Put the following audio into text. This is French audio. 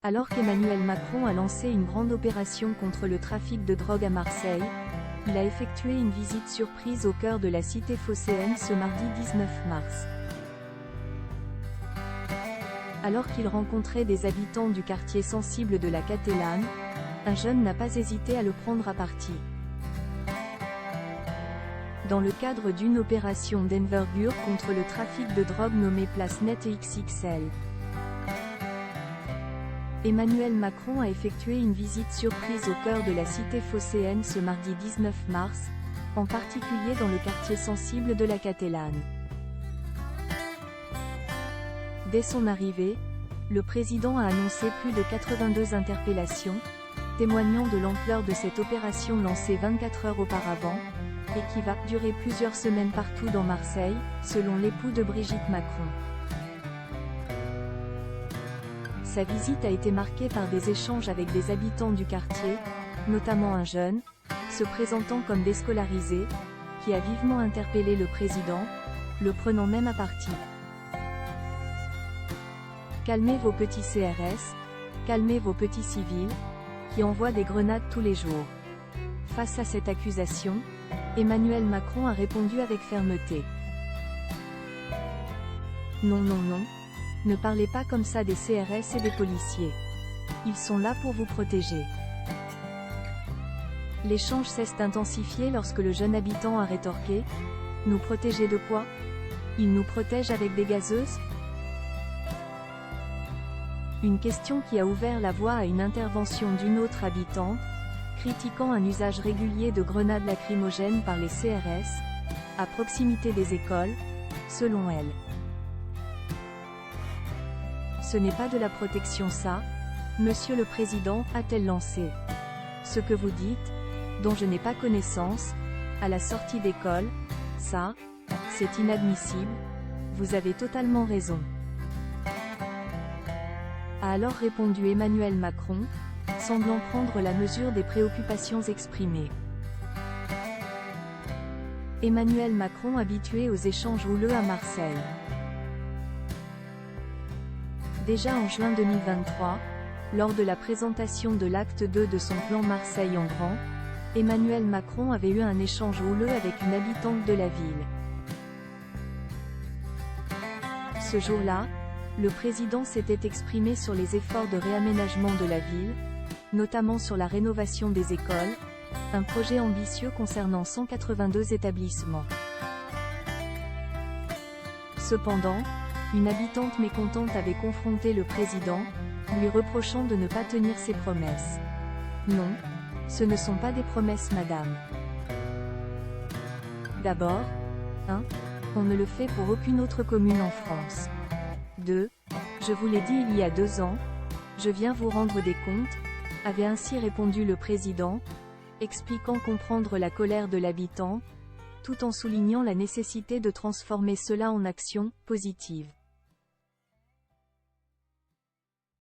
Alors qu'Emmanuel Macron a lancé une grande opération contre le trafic de drogue à Marseille, il a effectué une visite surprise au cœur de la cité phocéenne ce mardi 19 mars. Alors qu'il rencontrait des habitants du quartier sensible de la Catellane, un jeune n'a pas hésité à le prendre à partie. Dans le cadre d'une opération d'envergure contre le trafic de drogue nommée Place Net XXL, Emmanuel Macron a effectué une visite surprise au cœur de la cité phocéenne ce mardi 19 mars, en particulier dans le quartier sensible de la Catellane. Dès son arrivée, le président a annoncé plus de 82 interpellations, témoignant de l'ampleur de cette opération lancée 24 heures auparavant, et qui va durer plusieurs semaines partout dans Marseille, selon l'époux de Brigitte Macron. Sa visite a été marquée par des échanges avec des habitants du quartier, notamment un jeune, se présentant comme déscolarisé, qui a vivement interpellé le président, le prenant même à partie. Calmez vos petits CRS, calmez vos petits civils, qui envoient des grenades tous les jours. Face à cette accusation, Emmanuel Macron a répondu avec fermeté. Non, non, non. Ne parlez pas comme ça des CRS et des policiers. Ils sont là pour vous protéger. L'échange s'est intensifié lorsque le jeune habitant a rétorqué « Nous protéger de quoi? Ils nous protègent avec des gazeuses ?» Une question qui a ouvert la voie à une intervention d'une autre habitante, critiquant un usage régulier de grenades lacrymogènes par les CRS, à proximité des écoles, selon elle. Ce n'est pas de la protection ça, Monsieur le Président, a-t-elle lancé. Ce que vous dites, dont je n'ai pas connaissance, à la sortie d'école, ça, c'est inadmissible, vous avez totalement raison. A alors répondu Emmanuel Macron, semblant prendre la mesure des préoccupations exprimées. Emmanuel Macron habitué aux échanges houleux à Marseille. Déjà en juin 2023, lors de la présentation de l'acte 2 de son plan Marseille en grand, Emmanuel Macron avait eu un échange houleux avec une habitante de la ville. Ce jour-là, le président s'était exprimé sur les efforts de réaménagement de la ville, notamment sur la rénovation des écoles, un projet ambitieux concernant 182 établissements. Cependant, une habitante mécontente avait confronté le président, lui reprochant de ne pas tenir ses promesses. Non, ce ne sont pas des promesses madame. D'abord, 1. On ne le fait pour aucune autre commune en France. 2. Je vous l'ai dit il y a 2 ans, je viens vous rendre des comptes, avait ainsi répondu le président, expliquant comprendre la colère de l'habitant, tout en soulignant la nécessité de transformer cela en action positive.